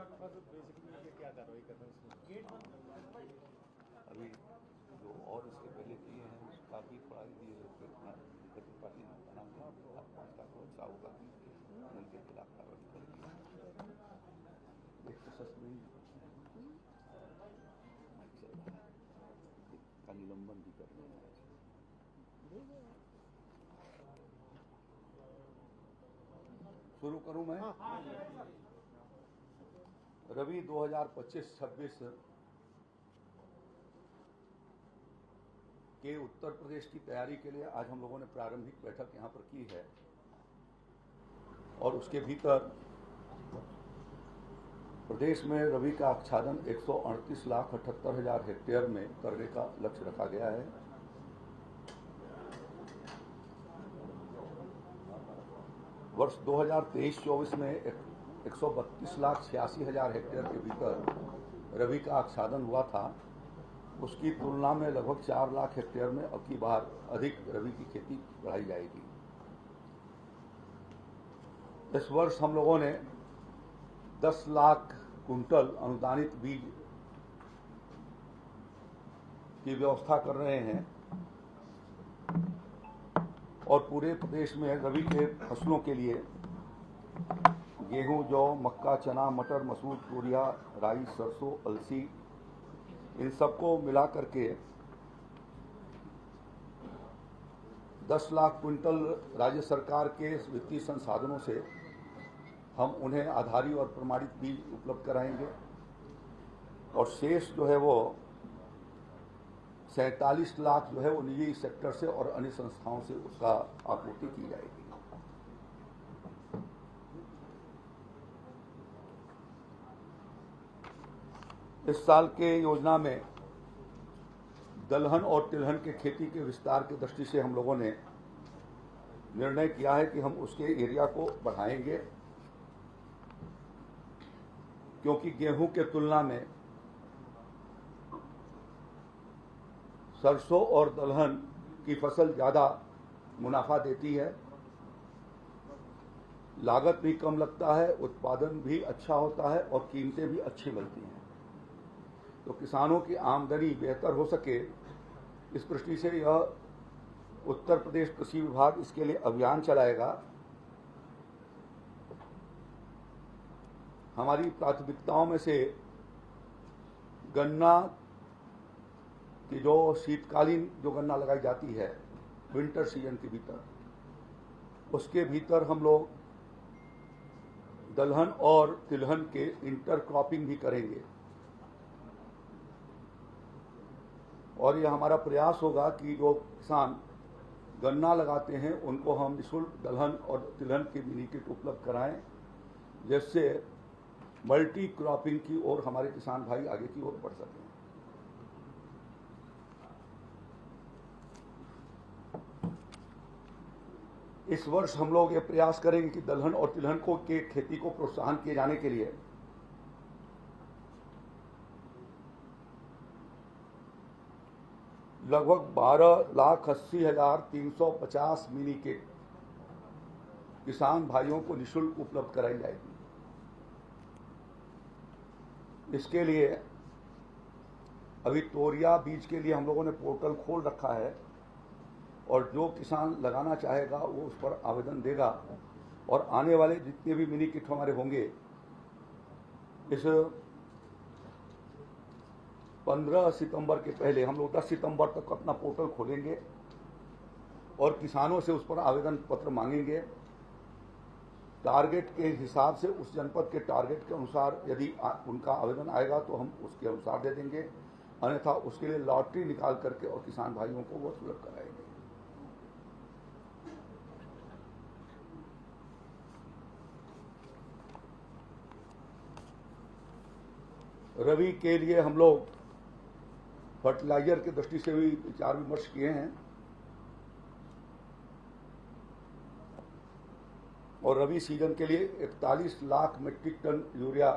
क्या कार्रवाई कर रहे हैं अभी जो और इसके पहले किए हैं उसका भी पढ़ाई दिए दिक्कत पार्टी ने बना हुआ 5 लाख और साहू का भी उनके खिलाफ कार्रवाई करेगी। एक तो सस्पेंड चल रहा है, का निलंबन भी कर रहे हैं। शुरू करूं मैं? रवि 2025-26 के उत्तर प्रदेश की तैयारी के लिए आज हम लोगों ने प्रारंभिक बैठक यहाँ पर की है और उसके भीतर प्रदेश में रबी का आच्छादन 138,78,000 हेक्टेयर में करने का लक्ष्य रखा गया है। वर्ष 2023-24 में 132,86,000 हेक्टेयर के भीतर रबी का आच्छादन हुआ था। उसकी तुलना में लगभग 4 लाख हेक्टेयर में अब की बार अधिक रबी की खेती बढ़ाई जाएगी। इस वर्ष हम लोगों ने 10 लाख कुंटल अनुदानित बीज की व्यवस्था कर रहे हैं और पूरे प्रदेश में रबी के फसलों के लिए गेहूं, जौ, मक्का, चना, मटर, मसूर, तूरिया, राई, सरसों, अलसी, इन सबको मिला करके 10 लाख क्विंटल राज्य सरकार के वित्तीय संसाधनों से हम उन्हें आधारी और प्रमाणित बीज उपलब्ध कराएंगे और शेष जो है वो 47 लाख जो है वो निजी सेक्टर से और अन्य संस्थाओं से उसका आपूर्ति की जाएगी। इस साल के योजना में दलहन और तिलहन के खेती के विस्तार की दृष्टि से हम लोगों ने निर्णय किया है कि हम उसके एरिया को बढ़ाएंगे, क्योंकि गेहूं के तुलना में सरसों और दलहन की फसल ज़्यादा मुनाफा देती है, लागत भी कम लगता है, उत्पादन भी अच्छा होता है और कीमतें भी अच्छी मिलती हैं। तो किसानों की आमदनी बेहतर हो सके, इस दृष्टि से यह उत्तर प्रदेश कृषि विभाग इसके लिए अभियान चलाएगा। हमारी प्राथमिकताओं में से गन्ना की जो शीतकालीन जो गन्ना लगाई जाती है विंटर सीजन के भीतर, उसके भीतर हम लोग दलहन और तिलहन के इंटर क्रॉपिंग भी करेंगे और यह हमारा प्रयास होगा कि जो किसान गन्ना लगाते हैं उनको हम निःशुल्क दलहन और तिलहन के मिनी किट उपलब्ध कराएं, जिससे मल्टी क्रॉपिंग की ओर हमारे किसान भाई आगे की ओर बढ़ सकें। इस वर्ष हम लोग ये प्रयास करेंगे कि दलहन और तिलहन को के खेती को प्रोत्साहन किए जाने के लिए लगभग 12,80,350 मिनी किट किसान भाइयों को निःशुल्क उपलब्ध कराई जाएगी। इसके लिए अभी तोरिया बीज के लिए हम लोगों ने पोर्टल खोल रखा है और जो किसान लगाना चाहेगा वो उस पर आवेदन देगा और आने वाले जितने भी मिनी किट हमारे होंगे, इस 15 सितंबर के पहले हम लोग 10 सितंबर तक अपना पोर्टल खोलेंगे और किसानों से उस पर आवेदन पत्र मांगेंगे। टारगेट के हिसाब से उस जनपद के टारगेट के अनुसार यदि उनका आवेदन आएगा तो हम उसके अनुसार दे देंगे, अन्यथा उसके लिए लॉटरी निकाल करके और किसान भाइयों को वो सुलभ कराएंगे। रबी के लिए हम लोग फर्टिलाइजर की दृष्टि से भी विचार विमर्श किए हैं और रबी सीजन के लिए 41 लाख मीट्रिक टन यूरिया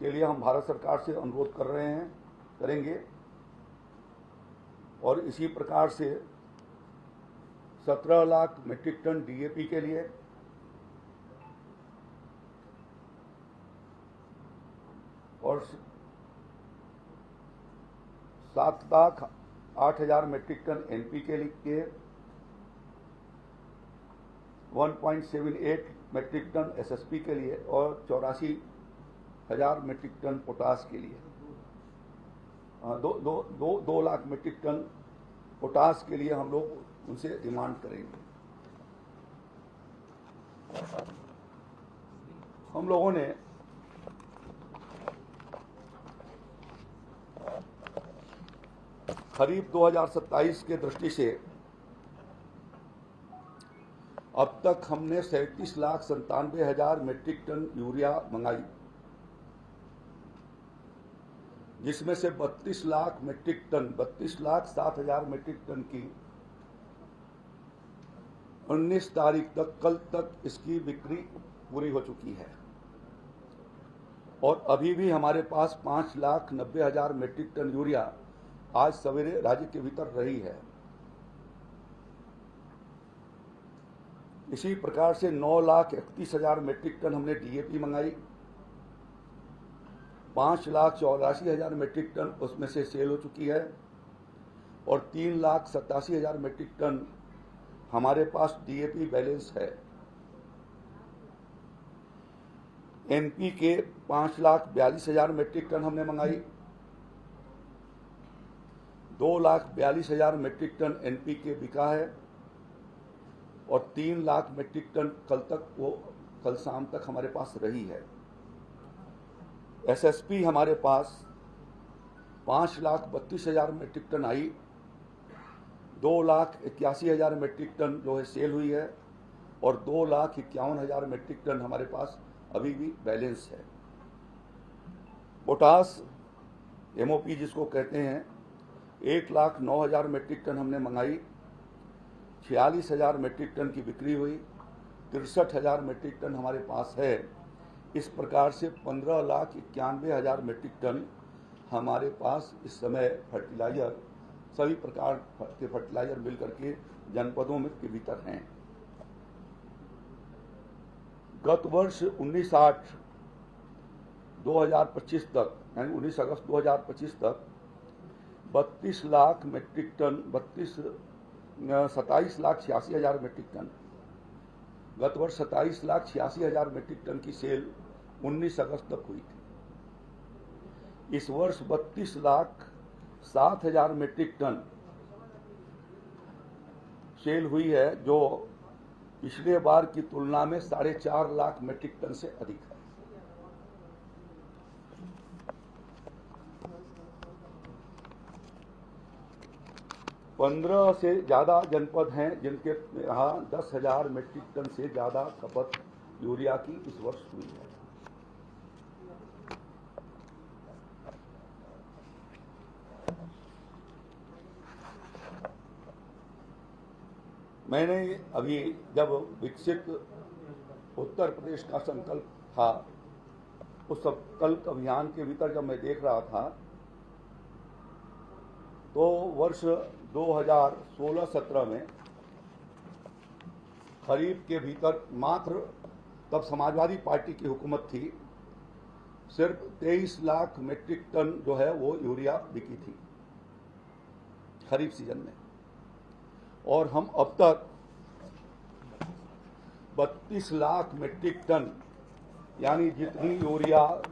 के लिए हम भारत सरकार से अनुरोध कर रहे हैं, करेंगे और इसी प्रकार से 17 लाख मीट्रिक टन डीएपी के लिए वर्ष 7,08,000 मीट्रिक टन एनपीके के 1.78 मीट्रिक टन एसएसपी के लिए और 84,000 मीट्रिक टन पोटास के लिए 2 लाख मीट्रिक टन पोटास के लिए हम लोग उनसे डिमांड करेंगे। हम लोगों ने खरीफ 2027 के दृष्टि से अब तक हमने 37,97,000 मीट्रिक टन यूरिया मंगाई, जिसमें से 32 lakh metric ton 32,07,000 metric ton की 19 तारीख तक कल तक इसकी बिक्री पूरी हो चुकी है और अभी भी हमारे पास 5,90,000 मीट्रिक टन यूरिया आज सवेरे राज्य के भीतर रही है। इसी प्रकार से 9,31,000 मीट्रिक टन हमने डीएपी मंगाई, 5,84,000 मीट्रिक टन उसमें से सेल हो चुकी है और 3,87,000 मीट्रिक टन हमारे पास डीएपी बैलेंस है। एनपी के 5,42,000 मीट्रिक टन हमने मंगाई, 2,42,000 मीट्रिक टन एनपी के बिका है और 3 लाख मीट्रिक टन कल शाम तक हमारे पास रही है। एसएसपी हमारे पास 5,32,000 मीट्रिक टन आई, 2,81,000 मीट्रिक टन जो है सेल हुई है और 2,51,000 मीट्रिक टन हमारे पास अभी भी बैलेंस है। पोटास एमओपी जिसको कहते हैं 1,09,000 मीट्रिक टन हमने मंगाई, 46,000 मीट्रिक टन की बिक्री हुई, 63,000 मीट्रिक टन हमारे पास है। इस प्रकार से 15,91,000 मीट्रिक टन हमारे पास इस समय फर्टिलाइजर सभी प्रकार के फर्टिलाइजर मिलकर के जनपदों में के भीतर हैं। गत वर्ष 19/8/2025 तक यानी 19 अगस्त 2025 तक 32 लाख मीट्रिक टन 27,86,000 मीट्रिक टन गत वर्ष 27,86,000 मीट्रिक टन की सेल 19 अगस्त तक हुई थी। इस वर्ष 32,07,000 मीट्रिक टन सेल हुई है, जो पिछले बार की तुलना में 4.5 लाख मीट्रिक टन से अधिक है। पंद्रह से ज्यादा जनपद हैं जिनके यहाँ 10,000 मीट्रिक टन से ज्यादा खपत यूरिया की इस वर्ष हुई है। मैंने अभी जब विकसित उत्तर प्रदेश का संकल्प था, उस संकल्प अभियान के भीतर जब मैं देख रहा था तो वर्ष 2016-17 में खरीफ के भीतर मात्र, तब समाजवादी पार्टी की हुकूमत थी, सिर्फ 23 लाख मीट्रिक टन जो है वो यूरिया बिकी थी खरीफ सीजन में, और हम अब तक 32 लाख मीट्रिक टन यानी जितनी यूरिया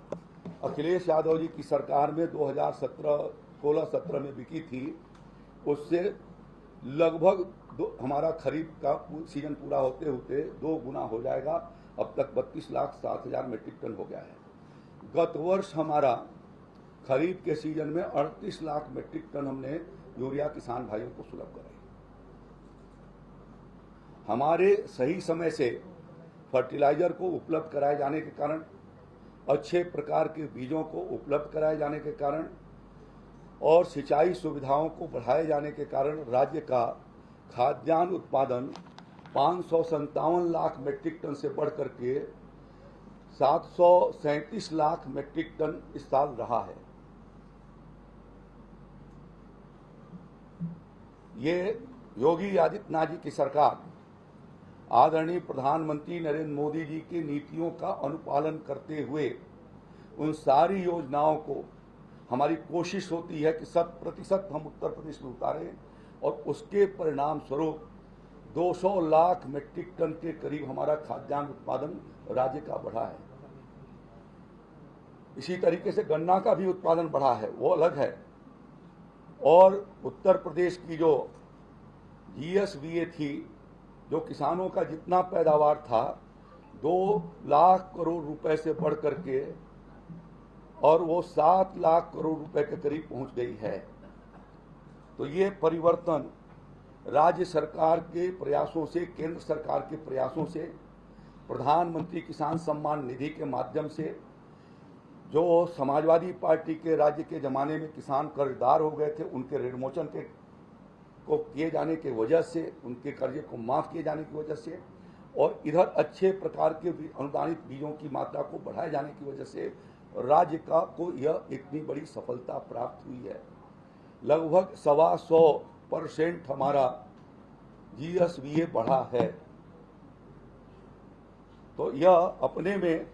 अखिलेश यादव जी की सरकार में 2016-17 में बिकी थी, उससे लगभग हमारा खरीफ का सीजन पूरा होते होते 2 गुना हो जाएगा। अब तक 32,07,000 मीट्रिक टन हो गया है। गत वर्ष हमारा खरीफ के सीजन में 38 लाख मीट्रिक टन हमने यूरिया किसान भाइयों को सुलभ कराई। हमारे सही समय से फर्टिलाइजर को उपलब्ध कराए जाने के कारण, अच्छे प्रकार के बीजों को उपलब्ध कराए जाने के कारण और सिंचाई सुविधाओं को बढ़ाए जाने के कारण राज्य का खाद्यान्न उत्पादन 557 लाख मीट्रिक टन से बढ़कर के 737 लाख मीट्रिक टन इस साल रहा है। ये योगी आदित्यनाथ जी की सरकार आदरणीय प्रधानमंत्री नरेंद्र मोदी जी की नीतियों का अनुपालन करते हुए उन सारी योजनाओं को हमारी कोशिश होती है कि 100% हम उत्तर प्रदेश में उतारें और उसके परिणाम स्वरूप 200 लाख मीट्रिक टन के करीब हमारा खाद्यान्न उत्पादन राज्य का बढ़ा है। इसी तरीके से गन्ना का भी उत्पादन बढ़ा है, वो अलग है। और उत्तर प्रदेश की जो GSVA थी, जो किसानों का जितना पैदावार था 2 लाख करोड़ रुपए से बढ़ करके और वो 7 लाख करोड़ रुपए के करीब पहुंच गई है। तो ये परिवर्तन राज्य सरकार के प्रयासों से, केंद्र सरकार के प्रयासों से, प्रधानमंत्री किसान सम्मान निधि के माध्यम से, जो समाजवादी पार्टी के राज्य के जमाने में किसान कर्जदार हो गए थे उनके ऋणमोचन को किए जाने की वजह से, उनके कर्जे को माफ किए जाने की वजह से, और इधर अच्छे प्रकार के अनुदानित बीजों की मात्रा को बढ़ाए जाने की वजह से राज्य को यह इतनी बड़ी सफलता प्राप्त हुई है। लगभग 125% हमारा GSVA बढ़ा है। तो यह अपने में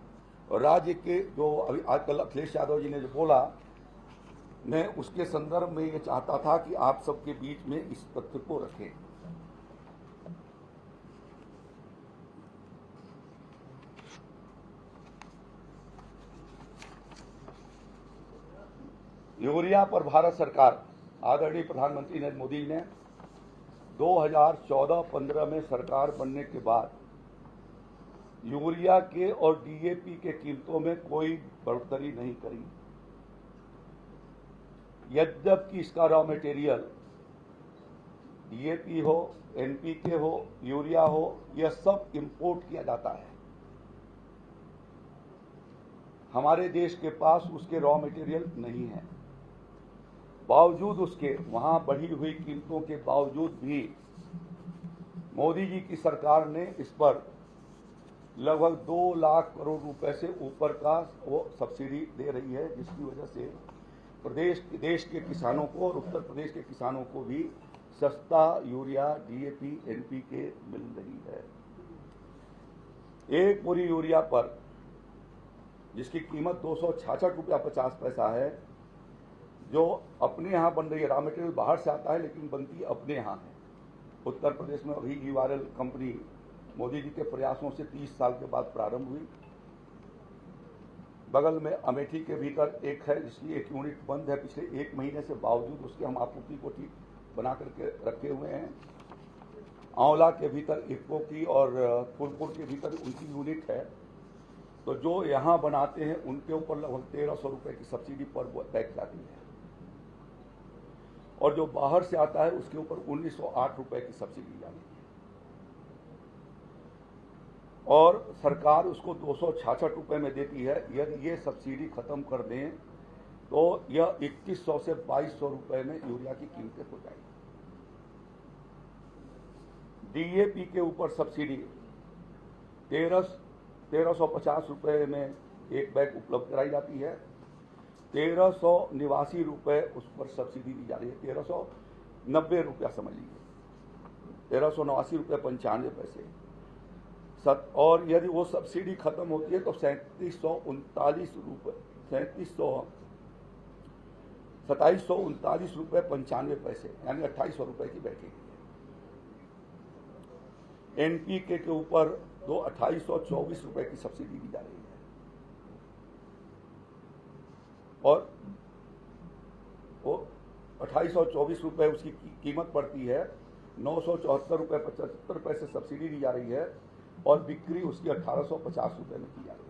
राज्य के, जो अभी आजकल अखिलेश यादव जी ने जो बोला, मैं उसके संदर्भ में ये चाहता था कि आप सबके बीच में इस तथ्य को रखें। यूरिया पर भारत सरकार, आदरणीय प्रधानमंत्री नरेंद्र मोदी जी ने 2014-15 में सरकार बनने के बाद यूरिया के और DAP के कीमतों में कोई बढ़ोतरी नहीं करी। यद्यपि इसका रॉ मटेरियल DAP हो, NPK हो, यूरिया हो, यह सब इंपोर्ट किया जाता है। हमारे देश के पास उसके रॉ मटेरियल नहीं है। बावजूद उसके, वहां बढ़ी हुई कीमतों के बावजूद भी मोदी जी की सरकार ने इस पर लगभग 2 लाख करोड़ रुपए से ऊपर का वो सब्सिडी दे रही है, जिसकी वजह से देश के किसानों को और उत्तर प्रदेश के किसानों को भी सस्ता यूरिया, DAP, NPK मिल रही है। एक बोरी यूरिया पर, जिसकी कीमत 266 रुपया 50 पैसा है, जो अपने यहाँ बन रही है, रॉ मटेरियल बाहर से आता है लेकिन बनती अपने यहाँ है। उत्तर प्रदेश में अभी URL कंपनी मोदी जी के प्रयासों से 30 साल के बाद प्रारंभ हुई। बगल में अमेठी के भीतर एक है, जिसकी एक यूनिट बंद है पिछले 1 महीने से, बावजूद उसके हम आपूर्ति को ठीक बना करके रखे हुए हैं। आंवला के भीतर इफ्को की और फूलपुर के भीतर उनकी यूनिट है। तो जो यहाँ बनाते हैं उनके ऊपर लगभग 1300 रुपये की सब्सिडी पर बैग जाती है, और जो बाहर से आता है उसके ऊपर 1908 रुपये की सब्सिडी जाती है। और सरकार उसको 266 रुपये में देती है। यदि ये सब्सिडी खत्म कर दें तो यह 2100 से 2200 रुपये में यूरिया की कीमतें हो जाएगी। DAP के ऊपर सब्सिडी 1350 रुपये में एक बैग उपलब्ध कराई जाती है। 1389 रुपये उस पर सब्सिडी दी जा रही है। 1390 रुपया समझ लीजिए, 1389 रुपये 95 पैसे। और यदि वो सब्सिडी खत्म होती है तो 2739 रुपये 2739 रुपये 95 पैसे, यानी 2800 रुपये की बैठेगी। NPK के ऊपर 2824 रुपये की सब्सिडी दी जा रही है, और वो 2824 रुपये उसकी कीमत पड़ती है। 974 रुपये 75 पैसे सब्सिडी दी जा रही है, और बिक्री उसकी 1850 रुपये में की जा रही है।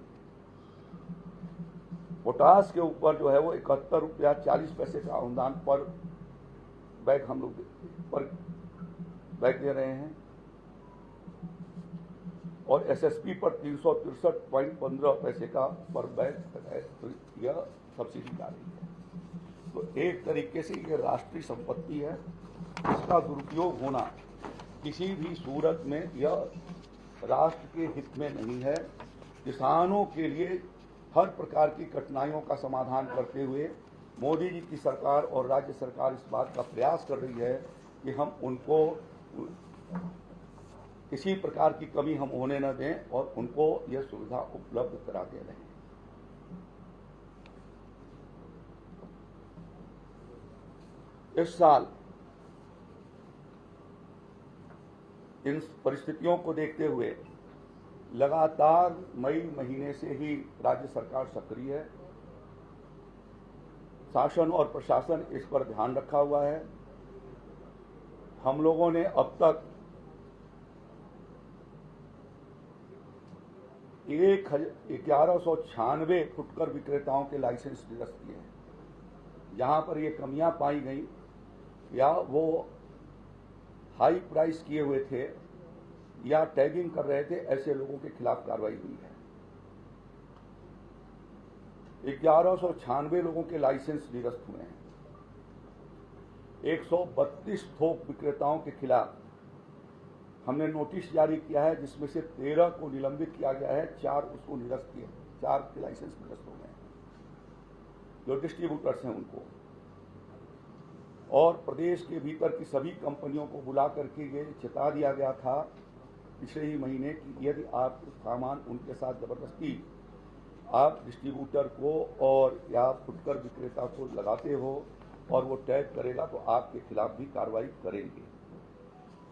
पोटास के ऊपर जो है वो 71 रुपया 40 पैसे का अनुदान पर बैग हम लोग पर बैग दे रहे हैं, और SSP पर 363.15 पैसे का पर बैग यह सब्सिडी जा रही है। तो एक तरीके से ये राष्ट्रीय संपत्ति है, इसका दुरुपयोग होना किसी भी सूरत में यह राष्ट्र के हित में नहीं है। किसानों के लिए हर प्रकार की कठिनाइयों का समाधान करते हुए मोदी जी की सरकार और राज्य सरकार इस बात का प्रयास कर रही है कि हम उनको किसी प्रकार की कमी हम होने न दें और उनको यह सुविधा उपलब्ध कराते रहें। इस साल इन परिस्थितियों को देखते हुए लगातार मई महीने से ही राज्य सरकार सक्रिय है। शासन और प्रशासन इस पर ध्यान रखा हुआ है। हम लोगों ने अब तक 1196 फुटकर विक्रेताओं के लाइसेंस निरस्त किए हैं। जहां पर ये कमियां पाई गई या वो हाई प्राइस किए हुए थे या टैगिंग कर रहे थे, ऐसे लोगों के खिलाफ कार्रवाई हुई है। 1196 लोगों के लाइसेंस निरस्त हुए हैं। 132 थोक विक्रेताओं के खिलाफ हमने नोटिस जारी किया है, जिसमें से 13 को निलंबित किया गया है, 4 उसको निरस्त किए, 4 के लाइसेंस निरस्त हो गए हैं, जो डिस्ट्रीब्यूटर्स हैं उनको। और प्रदेश के भीतर की सभी कंपनियों को बुला करके ये चेता दिया गया था पिछले ही महीने कि यदि आप सामान उनके साथ जबरदस्ती आप डिस्ट्रीब्यूटर को और या फुटकर विक्रेता को लगाते हो और वो टैग करेगा तो आपके खिलाफ भी कार्रवाई करेंगे।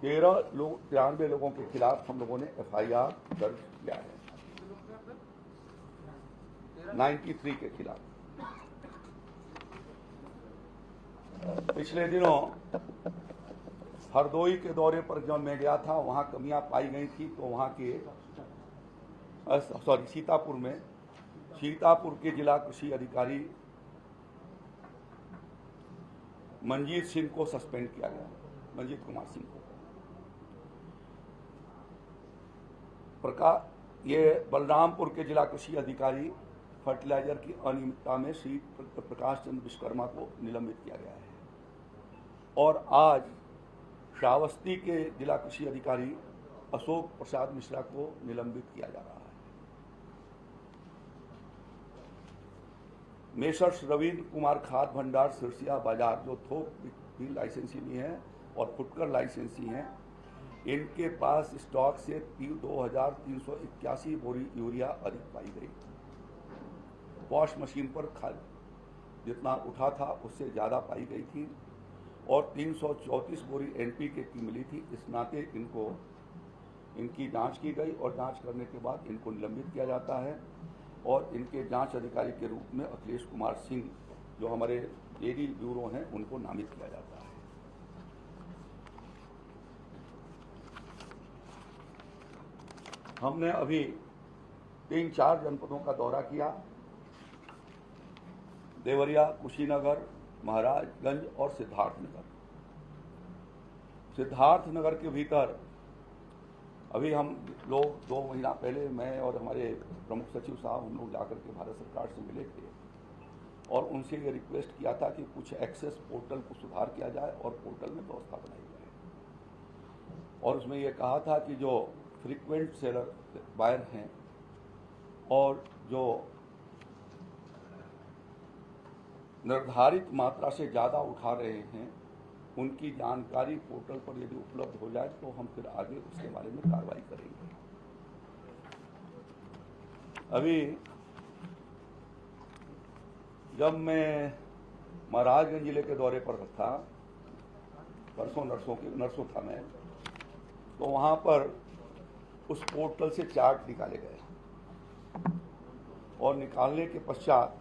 93 लोगों के खिलाफ हम लोगों ने FIR दर्ज किया है, 93 के खिलाफ। पिछले दिनों हरदोई के दौरे पर जब मैं गया था, वहां कमियां पाई गई थी, तो वहां के सीतापुर के जिला कृषि अधिकारी मंजीत सिंह को सस्पेंड किया गया, मंजीत कुमार सिंह को। ये बलरामपुर के जिला कृषि अधिकारी फर्टिलाइजर की अनियमितता में श्री प्रकाश चंद्र विश्वकर्मा को निलंबित किया गया है। और आज श्रावस्ती के जिला कृषि अधिकारी अशोक प्रसाद मिश्रा को निलंबित किया जा रहा है। मेसर्स रविंद्र कुमार खाद भंडार सिरसिया बाजार, जो थोक भी लाइसेंसी भी हैं और फुटकर लाइसेंसी हैं, इनके पास स्टॉक से 2381 बोरी यूरिया अधिक पाई गई। वॉश मशीन पर खाद जितना उठा था उससे ज़्यादा पाई गई थी और 334 बोरी NPK की मिली थी। इस नाते इनकी जांच की गई और जांच करने के बाद इनको निलंबित किया जाता है और इनके जांच अधिकारी के रूप में अखिलेश कुमार सिंह, जो हमारे डेयरी ब्यूरो हैं, उनको नामित किया जाता है। हमने अभी 3-4 जनपदों का दौरा किया, देवरिया, कुशीनगर, महाराजगंज और सिद्धार्थनगर। सिद्धार्थनगर के भीतर अभी हम लोग 2 महीना पहले मैं और हमारे प्रमुख सचिव साहब हम लोग जाकर के भारत सरकार से मिले थे और उनसे ये रिक्वेस्ट किया था कि कुछ एक्सेस पोर्टल को सुधार किया जाए और पोर्टल में व्यवस्था बनाई जाए। और उसमें ये कहा था कि जो फ्रीक्वेंट सेलर बायर हैं और जो निर्धारित मात्रा से ज़्यादा उठा रहे हैं, उनकी जानकारी पोर्टल पर यदि उपलब्ध हो जाए तो हम फिर आगे उसके बारे में कार्रवाई करेंगे। अभी जब मैं महाराजगंज जिले के दौरे पर था, परसों नरसों था मैं, तो वहाँ पर उस पोर्टल से चार्ट निकाले गए और निकालने के पश्चात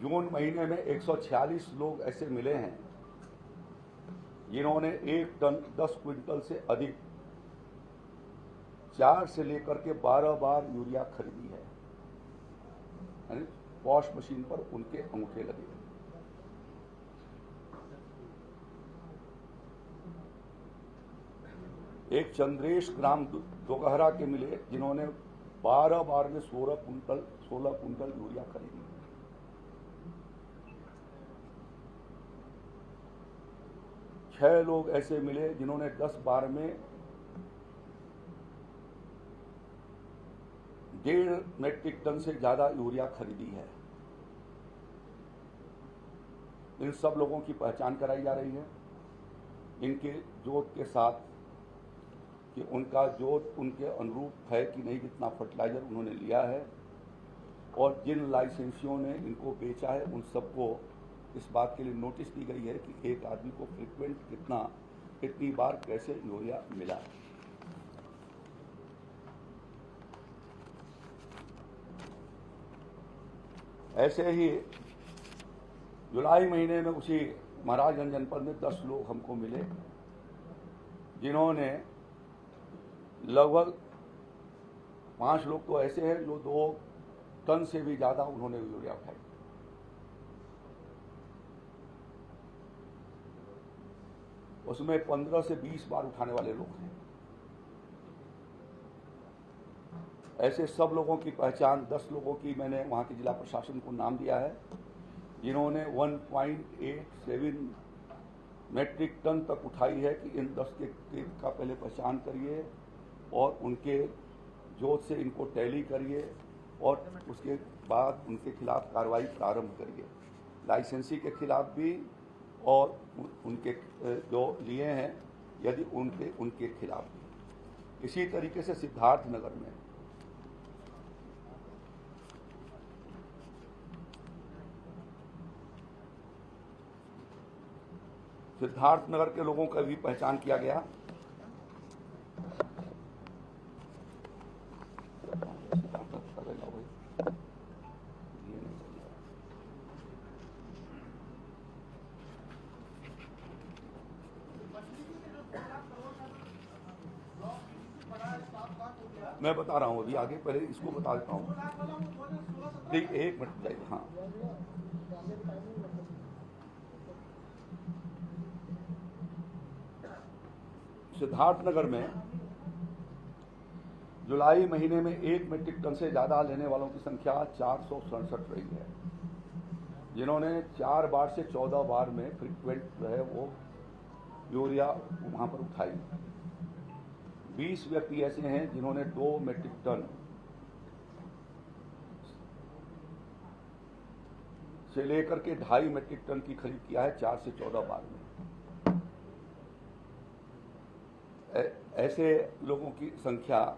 जून महीने में 146 लोग ऐसे मिले हैं जिन्होंने 1 टन 10 क्विंटल से अधिक 4 से लेकर के 12 बार यूरिया खरीदी है। यानी वॉश मशीन पर उनके अंगूठे लगे। एक चंद्रेश ग्राम दोगहरा के मिले जिन्होंने 12 बार में 16 कुंटल यूरिया खरीदी। छह लोग ऐसे मिले जिन्होंने 10 बार में 1.5 मेट्रिक टन से ज्यादा यूरिया खरीदी है। इन सब लोगों की पहचान कराई जा रही है। इनके जोत के साथ कि उनका जोत उनके अनुरूप है कि नहीं, कितना फर्टिलाइज़र उन्होंने लिया है, और जिन लाइसेंसियों ने इनको बेचा है उन सबको इस बात के लिए नोटिस दी गई है कि एक आदमी को फ्रिक्वेंट कितनी बार कैसे यूरिया मिला है। ऐसे ही जुलाई महीने में उसी महाराजगंज जनपद में 10 लोग हमको मिले जिन्होंने लगभग 5 लोग तो ऐसे हैं जो 2 टन से भी ज़्यादा उन्होंने यूरिया उठाई। उसमें 15 से 20 बार उठाने वाले लोग हैं। ऐसे सब लोगों की पहचान 10 लोगों की मैंने वहाँ के जिला प्रशासन को नाम दिया है जिन्होंने 1.87 मेट्रिक टन तक उठाई है कि इन 10 के का पहले पहचान करिए और उनके जोत से इनको टैली करिए और उसके बाद उनके खिलाफ कार्रवाई प्रारंभ करिए, लाइसेंसी के खिलाफ भी और उनके जो लिए हैं यदि उनके खिलाफ भी। इसी तरीके से सिद्धार्थनगर में के लोगों का भी पहचान किया गया। मैं बता रहा हूं अभी आगे, पहले इसको बता देता हूं। ठीक, 1 मिनट चाहिए। हाँ, सिद्धार्थनगर में जुलाई महीने में 1 मीट्रिक टन से ज़्यादा लेने वालों की संख्या 467 रही है, जिन्होंने 4 बार से 14 बार में फ्रिक्वेंट जो है वो यूरिया वहाँ पर उठाई। 20 व्यक्ति ऐसे हैं जिन्होंने 2 मीट्रिक टन से लेकर के 2.5 मीट्रिक टन की खरीद किया है 4 से 14 बार में। ऐसे लोगों की संख्या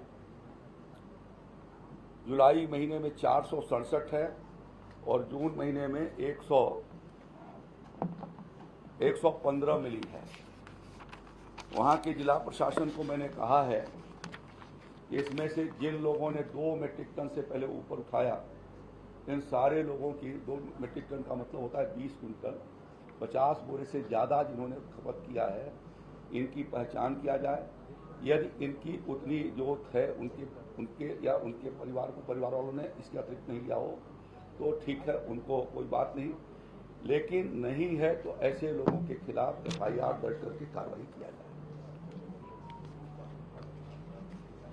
जुलाई महीने में 467 है और जून महीने में 115 मिली है। वहाँ के जिला प्रशासन को मैंने कहा है कि इसमें से जिन लोगों ने 2 मीट्रिक टन से पहले ऊपर उठाया, इन सारे लोगों की 2 मीट्रिक टन का मतलब होता है 20 क्विंटल, 50 बोरे से ज़्यादा जिन्होंने खपत किया है, इनकी पहचान किया जाए। यदि इनकी उतनी जोत है उनके या उनके परिवार वालों ने इसके अतिरिक्त नहीं लिया हो तो ठीक है, उनको कोई बात नहीं, लेकिन नहीं है तो ऐसे लोगों के खिलाफ FIR दर्ज करके कार्रवाई किया जाए।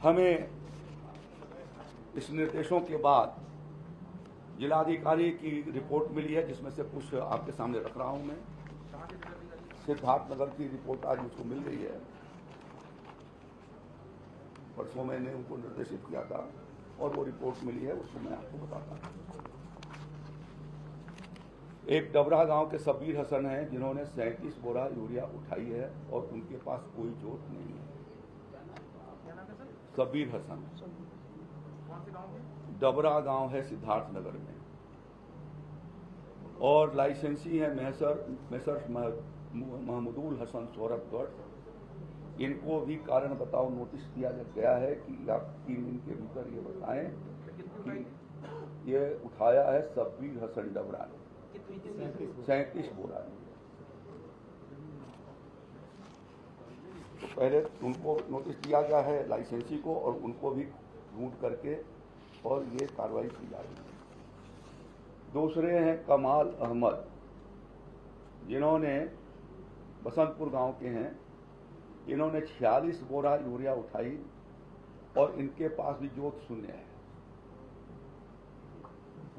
हमें इस निर्देशों के बाद जिलाधिकारी की रिपोर्ट मिली है जिसमें से कुछ आपके सामने रख रहा हूं मैं। सिद्धार्थनगर की रिपोर्ट आज मुझको मिल गई है, परसों मैंने उनको निर्देशित किया था और वो रिपोर्ट मिली है, उसको मैं आपको बताता हूँ। एक डबरा गांव के सबीर हसन हैं जिन्होंने 37 बोरा यूरिया उठाई है और उनके पास कोई जोत नहीं है। सबीर हसन, डबरा गांव है सिद्धार्थनगर में, और लाइसेंसी है मैसर महमूदुल हसन सौरभगढ़। इनको भी कारण बताओ नोटिस दिया गया है कि आप 3 दिन के भीतर ये बताएं कि ये उठाया है सबीर हसन डबरा ने 37 बोरा। तो पहले उनको नोटिस दिया गया है लाइसेंसी को, और उनको भी ढूंढ करके और ये कार्रवाई की जा रही है। दूसरे हैं कमाल अहमद, जिन्होंने बसंतपुर गांव के हैं, इन्होंने 46 बोरा यूरिया उठाई और इनके पास भी जोत शून्य है।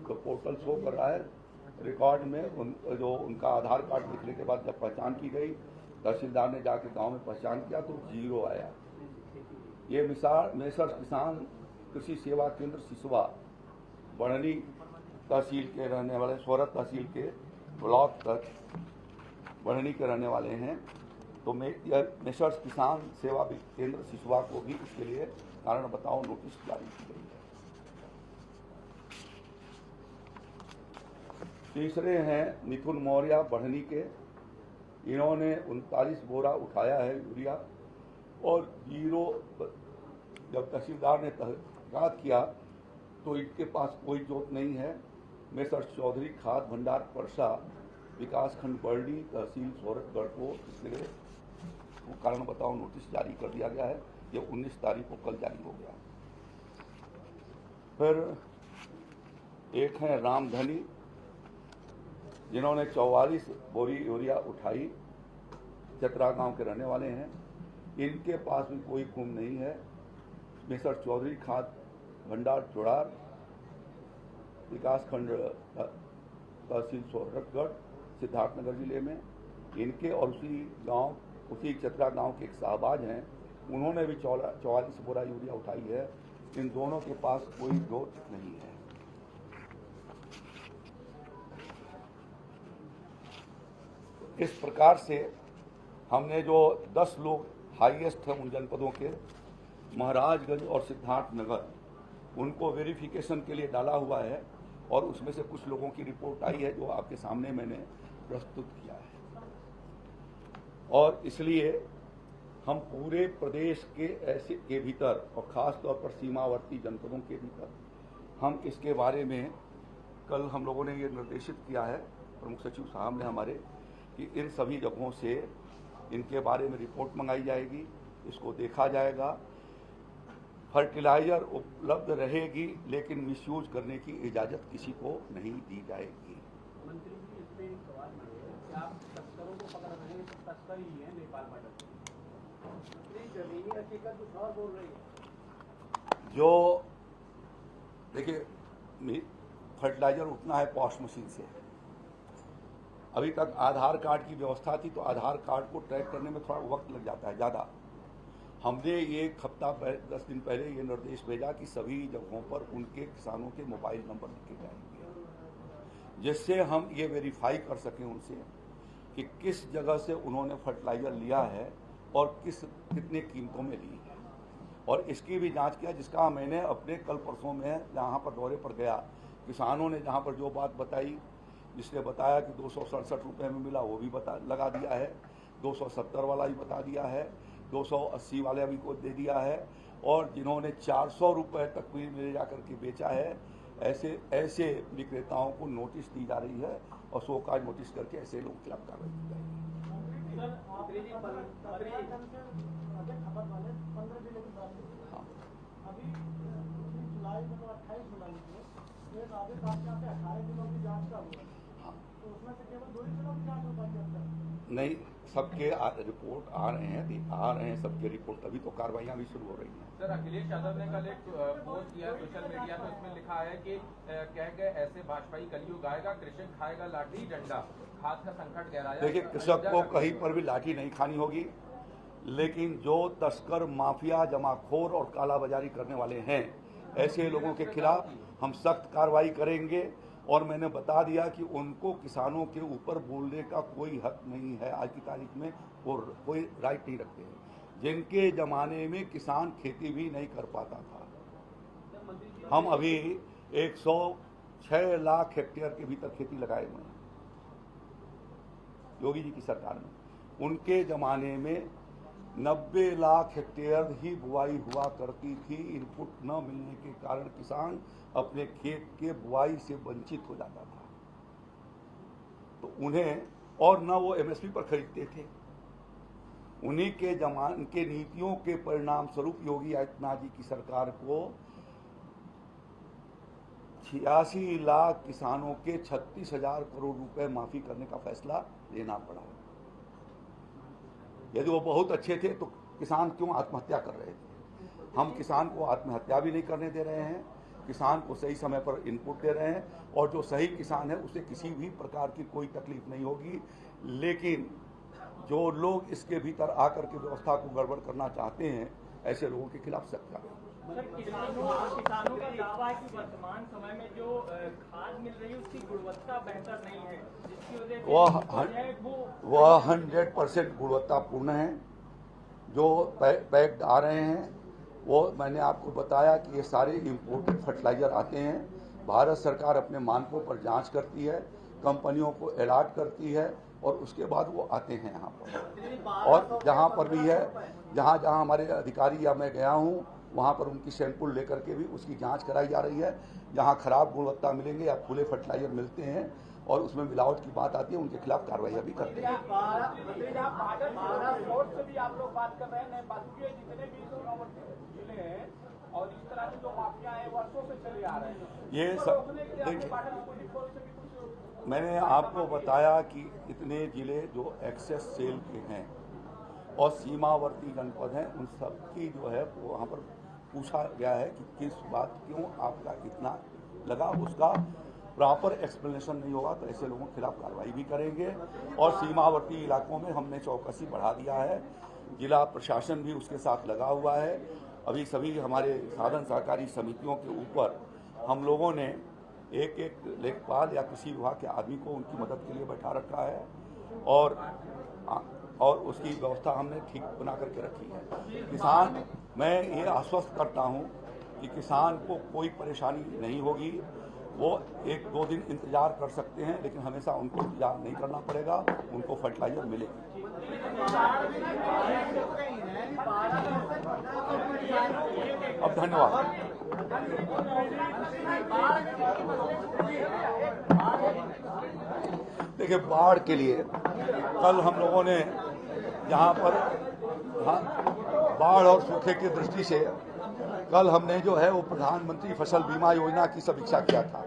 तो पोर्टल शो कर रहा है रिकॉर्ड में जो उनका आधार कार्ड दिखने के बाद जब पहचान की गई, तहसीलदार ने जाके गांव में पहचान किया तो 0 आया। ये मेसर किसान कृषि सेवा केंद्र सिसवा बढ़नी तहसील के रहने वाले, सोरठ तहसील के ब्लॉक तक बढ़नी के रहने वाले हैं। तो मेसर्स किसान सेवा केंद्र सिसवा को भी इसके लिए कारण बताओ नोटिस जारी की गई है। तीसरे हैं मिथुन मौर्य बढ़नी के, इन्होंने 39 बोरा उठाया है यूरिया और जीरो, जब तहसीलदार ने तहकीकात किया तो इनके पास कोई जोत नहीं है। मेसर्स चौधरी खाद भंडार परसा विकासखंड बर्डी तहसील सोरठगढ़ को इसके लिए कारण बताओ नोटिस जारी कर दिया गया है। ये 19 तारीख को कल जारी हो गया। फिर एक हैं रामधनी, जिन्होंने 44 बोरी यूरिया उठाई, चतरा गांव के रहने वाले हैं। इनके पास भी कोई कुम नहीं है। मेसर चौधरी खाद भंडार चुड़ार विकासखंड तहसील सोरठगढ़ सिद्धार्थनगर जिले में, इनके और उसी चतरा गांव के एक शाहबाज हैं, उन्होंने भी 44 बोरा यूरिया उठाई है। इन दोनों के पास कोई जोत नहीं है। इस प्रकार से हमने जो 10 लोग हाईएस्ट हैं उन जनपदों के, महाराजगंज और सिद्धार्थनगर, उनको वेरिफिकेशन के लिए डाला हुआ है और उसमें से कुछ लोगों की रिपोर्ट आई है जो आपके सामने मैंने प्रस्तुत किया है। और इसलिए हम पूरे प्रदेश के ऐसे के भीतर और ख़ास तौर पर सीमावर्ती जनपदों के भीतर हम इसके बारे में कल हम लोगों ने ये निर्देशित किया है, प्रमुख सचिव साहब ने हमारे, कि इन सभी जगहों से इनके बारे में रिपोर्ट मंगाई जाएगी, इसको देखा जाएगा। फर्टिलाइजर उपलब्ध रहेगी लेकिन मिसयूज करने की इजाज़त किसी को नहीं दी जाएगी। मंत्री जी, इसमें एक सवाल ये है कि आप तस्करों को पकड़ रहे हैं, तो तस्कर ही है नेपाल बॉर्डर पर। जमीनी हकीकत कुछ और बोल रही है। जो देखिए, फर्टिलाइजर उतना है पॉश मशीन से। अभी तक आधार कार्ड की व्यवस्था थी तो आधार कार्ड को ट्रैक करने में थोड़ा वक्त लग जाता है ज़्यादा। हमने ये एक हफ्ता 10 दिन पहले ये निर्देश भेजा कि सभी जगहों पर उनके किसानों के मोबाइल नंबर लिखे जाएंगे, जिससे हम ये वेरीफाई कर सकें उनसे कि किस जगह से उन्होंने फर्टिलाइजर लिया है और कितने कीमतों में ली है। और इसकी भी जांच किया, जिसका मैंने अपने कल परसों में जहाँ पर दौरे पर गया, किसानों ने जहाँ पर जो बात बताई, जिसने बताया कि 267 रुपये में मिला वो भी लगा दिया है, 270 वाला भी बता दिया है, 280 वाले भी को दे दिया है, और जिन्होंने 400 रुपये तक भी ले जा करके बेचा है, ऐसे विक्रेताओं को नोटिस दी जा रही है और शोकाज नोटिस करके ऐसे लोगों के खिलाफ कार्रवाई की जाएगी। अभी जुलाई में तो 28 जुलाई को एक आदेश आपके यहाँ पे 18 दिनों की जांच का हुआ, तो उसमें से केवल 2 ही दिनों की जांच हो पाई अब तक? नहीं, सबके रिपोर्ट आ रहे हैं सबके रिपोर्ट, तभी तो कार्रवाइयाँ भी शुरू हो रही हैं। सर, अखिलेश यादव ने कल एक पोस्ट किया सोशल मीडिया पे, उसमें लिखा है कि कह गए ऐसे भाजपाई कलयुग आएगा, कृषक खाएगा लाठी डंडा, खाद का संकट गहराया। देखिए, कृषक को कहीं पर भी लाठी नहीं खानी होगी, लेकिन जो तस्कर, माफिया, जमाखोर और कालाबाजारी करने वाले हैं, ऐसे लोगों के खिलाफ हम सख्त कार्रवाई करेंगे। और मैंने बता दिया कि उनको किसानों के ऊपर बोलने का कोई हक नहीं है आज की तारीख में, और कोई राइट नहीं रखते हैं। जिनके ज़माने में किसान खेती भी नहीं कर पाता था, हम अभी 106 लाख हेक्टेयर के भीतर खेती लगाए हुए हैं योगी जी की सरकार में। उनके ज़माने में 90 लाख हेक्टेयर ही बुआई हुआ करती थी। इनपुट न मिलने के कारण किसान अपने खेत के बुआई से वंचित हो जाता था, तो उन्हें, और न वो एमएसपी पर खरीदते थे। उन्हीं के जमान के नीतियों के परिणाम स्वरूप योगी आदित्यनाथ जी की सरकार को 86 लाख किसानों के 36,000 करोड़ रुपए माफी करने का फैसला लेना पड़ा। यदि वो बहुत अच्छे थे तो किसान क्यों आत्महत्या कर रहे थे? हम किसान को आत्महत्या भी नहीं करने दे रहे हैं, किसान को सही समय पर इनपुट दे रहे हैं, और जो सही किसान है उसे किसी भी प्रकार की कोई तकलीफ नहीं होगी। लेकिन जो लोग इसके भीतर आकर के व्यवस्था को गड़बड़ करना चाहते हैं, ऐसे लोगों के खिलाफ सख्त कार्रवाई। किसानों का दावा है कि वर्तमान समय में जो खाद मिल रही है उसकी गुणवत्ता बेहतर नहीं है, जिसकी वजह से वह 100% गुणवत्तापूर्ण है। जो पैक्ड आ रहे हैं वो मैंने आपको बताया कि ये सारे इम्पोर्टेड फर्टिलाइजर आते हैं। भारत सरकार अपने मानकों पर जांच करती है, कंपनियों को अलॉट करती है और उसके बाद वो आते हैं यहाँ पर। और जहाँ पर भी है, जहाँ जहाँ हमारे अधिकारी या मैं गया हूँ वहाँ पर उनकी सैंपल लेकर के भी उसकी जांच कराई जा रही है। जहाँ खराब गुणवत्ता मिलेंगे या खुले फर्टिलाइजर मिलते हैं और उसमें मिलावट की बात आती है, उनके खिलाफ कार्रवाई भी करते हैं। से भी आप लोग बात कर रहे हैं, जितने भी जिले हैं और इस तरह की जो माफिया है वर्षों से चले आ रहे हैं, ये सब देखिए, मैंने आपको बताया कि इतने जिले जो एक्सेस सेल के हैं और सीमावर्ती जनपद हैं, उन सब की जो है वहाँ पर पूछा गया है कि किस बात क्यों आपका इतना लगा, उसका प्रॉपर एक्सप्लेनेशन नहीं होगा तो ऐसे लोगों के खिलाफ कार्रवाई भी करेंगे। और सीमावर्ती इलाकों में हमने चौकसी बढ़ा दिया है, जिला प्रशासन भी उसके साथ लगा हुआ है। अभी सभी हमारे साधन सहकारी समितियों के ऊपर हम लोगों ने एक एक लेखपाल या कृषि विभाग के आदमी को उनकी मदद के लिए बैठा रखा है और उसकी व्यवस्था हमने ठीक बना करके रखी है। किसान, मैं ये आश्वस्त करता हूँ कि किसान को कोई परेशानी नहीं होगी। वो 1-2 दिन इंतजार कर सकते हैं, लेकिन हमेशा उनको इंतजार नहीं करना पड़ेगा, उनको फर्टिलाइजर मिलेगी। अब धन्यवाद। देखिए, बाढ़ के लिए कल हम लोगों ने यहाँ पर बाढ़ और सूखे की दृष्टि से कल हमने जो है वो प्रधानमंत्री फसल बीमा योजना की समीक्षा किया था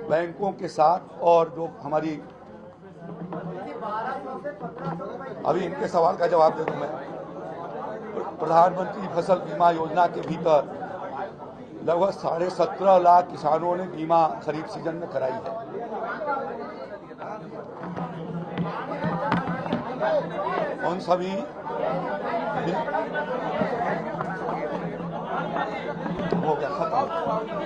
बैंकों के साथ। और जो हमारी, अभी इनके सवाल का जवाब दे दूं मैं, प्रधानमंत्री फसल बीमा योजना के भीतर लगभग 17.5 लाख किसानों ने बीमा खरीफ सीजन में कराई है। उन सभी हो गया खत्म।